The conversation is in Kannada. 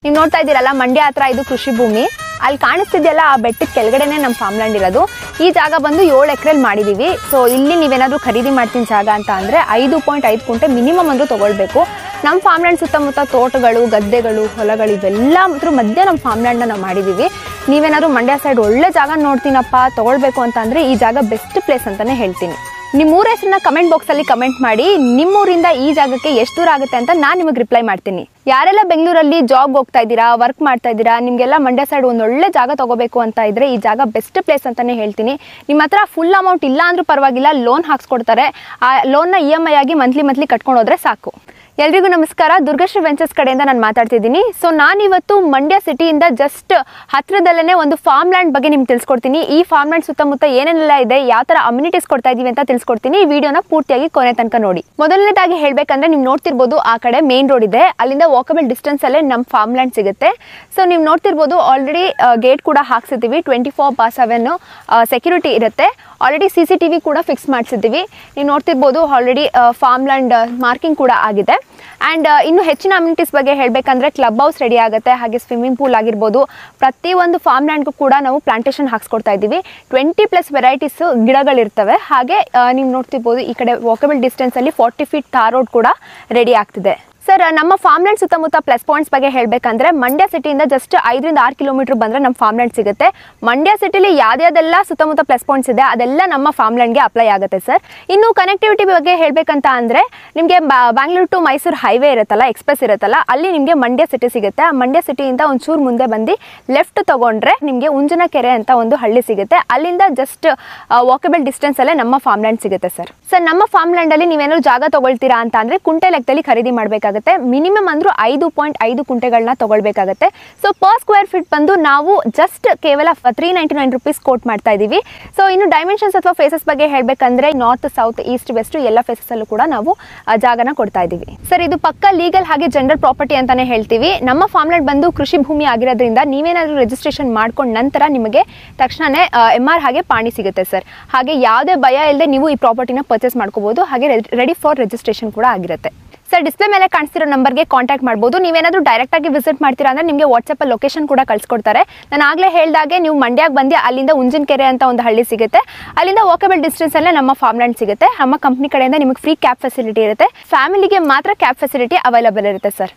ನೀವು ನೋಡ್ತಾ ಇದ್ದೀರಲ್ಲ ಮಂಡ್ಯ ಹತ್ರ ಇದು ಕೃಷಿ ಭೂಮಿ. ಅಲ್ಲಿ ಕಾಣಿಸ್ತಿದೆಯಲ್ಲ ಆ ಬೆಟ್ಟದ ಕೆಳಗಡೆನೆ ನಮ್ಮ ಫಾರ್ಮ್ ಲ್ಯಾಂಡ್ ಇರೋದು. ಈ ಜಾಗ ಬಂದು 7 ಎಕರೆಲಿ ಮಾಡಿದೀವಿ. ಸೊ ಇಲ್ಲಿ ನೀವೇನಾದ್ರೂ ಖರೀದಿ ಮಾಡ್ತೀನಿ ಜಾಗ ಅಂತ ಅಂದ್ರೆ 5.5 ಗುಂಟೆ ಮಿನಿಮಮ್ ಅಂದ್ರೂ ತಗೊಳ್ಬೇಕು. ನಮ್ಮ ಫಾರ್ಮ್ ಲ್ಯಾಂಡ್ ಸುತ್ತಮುತ್ತ ತೋಟಗಳು, ಗದ್ದೆಗಳು, ಹೊಲಗಳು ಇವೆಲ್ಲ ಮಧ್ಯೆ ನಮ್ಮ ಫಾರ್ಮ್ ಲ್ಯಾಂಡ್ ನಾವು ಮಾಡಿದೀವಿ. ನೀವೇನಾದ್ರೂ ಮಂಡ್ಯ ಸೈಡ್ ಒಳ್ಳೆ ಜಾಗ ನೋಡ್ತೀನಪ್ಪ ತಗೊಳ್ಬೇಕು ಅಂತ ಅಂದ್ರೆ ಈ ಜಾಗ ಬೆಸ್ಟ್ ಪ್ಲೇಸ್ ಅಂತಾನೆ ಹೇಳ್ತೀನಿ. ನಿಮ್ಮೂರ ಹೆಸರನ್ನ ಕಮೆಂಟ್ ಬಾಕ್ಸ್ ಅಲ್ಲಿ ಕಮೆಂಟ್ ಮಾಡಿ. ನಿಮ್ಮೂರಿಂದ ಈ ಜಾಗಕ್ಕೆ ಎಷ್ಟು ದೂರ ಆಗುತ್ತೆ ಅಂತ ನಾನು ನಿಮಗೆ ರಿಪ್ಲೈ ಮಾಡ್ತೀನಿ. ಯಾರೆಲ್ಲ ಬೆಂಗಳೂರಲ್ಲಿ ಜಾಬ್ ಹೋಗ್ತಾ ಇದ್ದೀರಾ, ವರ್ಕ್ ಮಾಡ್ತಾ ಇದ್ದೀರಾ, ನಿಮಗೆಲ್ಲ ಮಂಡ್ಯ ಸೈಡ್ ಒಂದು ಒಳ್ಳೆ ಜಾಗ ತಗೋಬೇಕು ಅಂತ ಇದ್ರೆ ಈ ಜಾಗ ಬೆಸ್ಟ್ ಪ್ಲೇಸ್ ಅಂತಾನೆ ಹೇಳ್ತೀನಿ. ನಿಮ್ಮ ಹತ್ರ ಫುಲ್ ಅಮೌಂಟ್ ಇಲ್ಲ ಅಂದ್ರೂ ಪರವಾಗಿಲ್ಲ, ಲೋನ್ ಹಾಕ್ಸ್ಕೊಡ್ತಾರೆ. ಆ ಲೋನ್ನ EMI ಆಗಿ ಮಂತ್ಲಿ ಕಟ್ಕೊಂಡು ಹೋದ್ರೆ ಸಾಕು. ಎಲ್ರಿಗೂ ನಮಸ್ಕಾರ, ದುರ್ಗಶ್ರೀ ವೆಂಚರ್ಸ್ ಕಡೆಯಿಂದ ನಾನು ಮಾತಾಡ್ತಿದ್ದೀನಿ. ಸೊ ನಾನಿವತ್ತು ಮಂಡ್ಯ ಸಿಟಿಯಿಂದ ಜಸ್ಟ್ ಹತ್ರದಲ್ಲೇ ಒಂದು ಫಾರ್ಮ್ ಲ್ಯಾಂಡ್ ಬಗ್ಗೆ ನಿಮ್ಗೆ ತಿಳಿಸ್ಕೊಡ್ತೀನಿ. ಈ ಫಾರ್ಮ್ ಲ್ಯಾಂಡ್ ಸುತ್ತಮುತ್ತ ಏನೇನೆಲ್ಲ ಇದೆ, ಯಾವ ಥರ ಅಮ್ಯುನಿಟೀಸ್ ಕೊಡ್ತಾ ಇದೀವಿ ಅಂತ ತಿಳಿಸ್ಕೊಡ್ತೀನಿ. ಈ ವಿಡಿಯೋನ ಪೂರ್ತಿಯಾಗಿ ಕೊನೆ ತನಕ ನೋಡಿ. ಮೊದಲನೇದಾಗಿ ಹೇಳ್ಬೇಕಂದ್ರೆ ನೀವು ನೋಡ್ತಿರ್ಬೋದು ಆ ಕಡೆ ಮೇನ್ ರೋಡ್ ಇದೆ, ಅಲ್ಲಿಂದ ವಾಕಬಲ್ ಡಿಸ್ಟೆನ್ಸ್ ಅಲ್ಲೇ ನಮ್ಮ ಫಾರ್ಮ್ ಲ್ಯಾಂಡ್ ಸಿಗುತ್ತೆ. ಸೊ ನೀವು ನೋಡ್ತಿರ್ಬೋದು ಆಲ್ರೆಡಿ ಗೇಟ್ ಕೂಡ ಹಾಕ್ಸಿದ್ದೀವಿ. 24/7 ಸೆಕ್ಯೂರಿಟಿ ಇರುತ್ತೆ. ಆಲ್ರೆಡಿ CCTV ಕೂಡ ಫಿಕ್ಸ್ ಮಾಡಿಸಿದ್ದೀವಿ. ನೀವು ನೋಡ್ತಿರ್ಬೋದು ಆಲ್ರೆಡಿ ಫಾರ್ಮ್ ಲ್ಯಾಂಡ್ ಮಾರ್ಕಿಂಗ್ ಕೂಡ ಆಗಿದೆ. ಆ್ಯಂಡ್ ಇನ್ನು ಹೆಚ್ಚಿನ ಅಮ್ಯುನಿಟೀಸ್ ಬಗ್ಗೆ ಹೇಳಬೇಕಂದ್ರೆ ಕ್ಲಬ್ ಹೌಸ್ ರೆಡಿ ಆಗುತ್ತೆ, ಹಾಗೆ ಸ್ವಿಮ್ಮಿಂಗ್ ಪೂಲ್ ಆಗಿರ್ಬೋದು. ಪ್ರತಿಯೊಂದು ಫಾರ್ಮ್ ಲ್ಯಾಂಡ್ಗೂ ಕೂಡ ನಾವು ಪ್ಲಾಂಟೇಶನ್ ಹಾಕ್ಸ್ಕೊಡ್ತಾ ಇದ್ದೀವಿ. 20+ ವೆರೈಟೀಸ್ ಗಿಡಗಳಿರ್ತವೆ. ಹಾಗೆ ನೀವು ನೋಡ್ತಿರ್ಬೋದು ಈ ಕಡೆ ವಾಕಬಲ್ ಡಿಸ್ಟೆನ್ಸಲ್ಲಿ 40 ಫೀಟ್ ತಾರ್ ರೋಡ್ ಕೂಡ ರೆಡಿ ಆಗ್ತಿದೆ. ಸರ್, ನಮ್ಮ ಫಾರ್ಮ್ ಲ್ಯಾಂಡ್ ಸುತ್ತಮುತ್ತ ಪ್ಲಸ್ ಪಾಯಿಂಟ್ಸ್ ಬಗ್ಗೆ ಹೇಳಬೇಕಂದ್ರೆ ಮಂಡ್ಯ ಸಿಟಿಯಿಂದ ಜಸ್ಟ್ 5-6 ಕಿಲೋಮೀಟರ್ ಬಂದರೆ ನಮ್ಮ ಫಾರ್ಮ್ ಲ್ಯಾಂಡ್ ಸಿಗುತ್ತೆ. ಮಂಡ್ಯ ಸಿಟಿಲಿ ಯಾವುದೆಲ್ಲ ಸುತ್ತಮುತ್ತ ಪ್ಲಸ್ ಪಾಯಿಂಟ್ಸ್ ಇದೆ ಅದೆಲ್ಲ ನಮ್ಮ ಫಾರ್ಮ್ ಲ್ಯಾಂಡ್ಗೆ ಅಪ್ಲೈ ಆಗುತ್ತೆ ಸರ್. ಇನ್ನು ಕನೆಕ್ಟಿವಿಟಿ ಬಗ್ಗೆ ಹೇಳಬೇಕಂತ ಅಂದರೆ ನಿಮಗೆ ಬ್ಯಾಂಗ್ಳೂರು ಟು ಮೈಸೂರು ಹೈವೇ ಇರುತ್ತಲ್ಲ, ಎಕ್ಸ್ಪ್ರೆಸ್ ಇರುತ್ತಲ್ಲ, ಅಲ್ಲಿ ನಿಮಗೆ ಮಂಡ್ಯ ಸಿಟಿ ಸಿಗುತ್ತೆ. ಆ ಮಂಡ್ಯ ಸಿಟಿಯಿಂದ ಒಂಚೂರು ಮುಂದೆ ಬಂದು ಲೆಫ್ಟ್ ತೊಗೊಂಡ್ರೆ ನಿಮಗೆ ಉಂಜನಕೆರೆ ಅಂತ ಒಂದು ಹಳ್ಳಿ ಸಿಗುತ್ತೆ. ಅಲ್ಲಿಂದ ಜಸ್ಟ್ ವಾಕಬಲ್ ಡಿಸ್ಟೆನ್ಸಲ್ಲೇ ನಮ್ಮ ಫಾರ್ಮ್ ಲ್ಯಾಂಡ್ ಸಿಗುತ್ತೆ ಸರ್. ನಮ್ಮ ಫಾರ್ಮ್ ಲ್ಯಾಂಡಲ್ಲಿ ನೀವೇನಾದ್ರು ಜಾಗ ತೊಗೊಳ್ತೀರಾ ಅಂತ ಅಂದರೆ ಕುಂಟೆ ಲೆಕ್ಕದಲ್ಲಿ ಖರೀದಿ ಮಾಡಬೇಕಾಗುತ್ತೆ. ಮಿನಿಮಮ್ ಅಂದ್ರೂ 5.5 ಕುಂಟೆಗಳನ್ನ ತಗೊಳ್ಬೇಕಾಗುತ್ತೆ. ಸೊ ಪರ್ ಸ್ಕ್ವೇರ್ ಫೀಟ್ ಬಂದು ನಾವು ಜಸ್ಟ್ ಕೇವಲ 399 ರೂಪೀಸ್ ಕೋಟ್ ಮಾಡ್ತಾ ಇದ್ದೀವಿ. ಸೊ ಇನ್ನು ಡೈಮೆನ್ಷನ್ಸ್ ಅಥವಾ ಫೇಸಸ್ ಬಗ್ಗೆ ಹೇಳಬೇಕಂದ್ರೆ ನಾರ್ತ್, ಸೌತ್, ಈಸ್ಟ್, ವೆಸ್ಟ್ ಎಲ್ಲ ಫೇಸಸ್ ಅಲ್ಲೂ ಕೂಡ ನಾವು ಜಾಗನ ಕೊಡ್ತಾ ಇದ್ದೀವಿ ಸರ್. ಇದು ಪಕ್ಕ ಲೀಗಲ್ ಹಾಗೆ ಜನರಲ್ ಪ್ರಾಪರ್ಟಿ ಅಂತಾನೆ ಹೇಳ್ತೀವಿ. ನಮ್ಮ ಫಾರ್ಮ್ ಲ್ಯಾಂಡ್ ಬಂದು ಕೃಷಿ ಭೂಮಿ ಆಗಿರೋದ್ರಿಂದ ನೀವೇನಾದ್ರೂ ರಿಜಿಸ್ಟ್ರೇಷನ್ ಮಾಡ್ಕೊಂಡ ನಂತರ ನಿಮಗೆ ತಕ್ಷಣನೇ MR ಹಾಗೆ ಪಾಣಿ ಸಿಗುತ್ತೆ ಸರ್. ಹಾಗೆ ಯಾವುದೇ ಭಯ ಇಲ್ಲದೆ ನೀವು ಈ ಪ್ರಾಪರ್ಟಿನ ಪರ್ಚೇಸ್ ಮಾಡ್ಕೋಬಹುದು. ಹಾಗೆ ರೆಡಿ ಫಾರ್ ರಿಜಿಸ್ಟ್ರೇಷನ್ ಕೂಡ ಆಗಿರುತ್ತೆ ಸರ್. ಡಿಸ್ಪ್ಲೇ ಮೇಲೆ ಕಾಣಿಸ್ತಿರೋ ನಂಬರ್ಗೆ ಕಾಂಟ್ಯಾಕ್ಟ್ ಮಾಡ್ಬೋದು. ನೀವೇನಾದ್ರೂ ಡೈರೆಕ್ಟ್ ಆಗಿ ವಿಸಿಟ್ ಮಾಡ್ತೀರಾ ಅಂದ್ರೆ ನಿಮಗೆ ವಾಟ್ಸಪ್ಪಲ್ಲಿ ಲೊಕೇಶನ್ ಕೂಡ ಕಳ್ಸಿಕೊಡ್ತಾರೆ. ನಾನು ಆಗಲೇ ಹೇಳಿದಾಗೆ ನೀವು ಮಂಡ್ಯಕ್ಕೆ ಬಂದು ಅಲ್ಲಿಂದ ಉಂಜನಕೆರೆ ಅಂತ ಒಂದು ಹಳ್ಳಿ ಸಿಗುತ್ತೆ. ಅಲ್ಲಿಂದ ವಾಕಬಲ್ ಡಿಸ್ಟೆನ್ಸ್ ಅಲ್ಲೇ ನಮ್ಮ ಫಾರ್ಮ್ ಲ್ಯಾಂಡ್ ಸಿಗುತ್ತೆ. ನಮ್ಮ ಕಂಪ್ನಿ ಕಡೆಯಿಂದ ನಿಮಗೆ ಫ್ರೀ ಕ್ಯಾಬ್ ಫೆಸಿಲಿಟಿ ಇರುತ್ತೆ. ಫ್ಯಾಮಿಲಿಗೆ ಮಾತ್ರ ಕ್ಯಾಬ್ ಫೆಸಿಲಿಟಿ ಅವೈಲೇಬಲ್ ಇರುತ್ತೆ ಸರ್.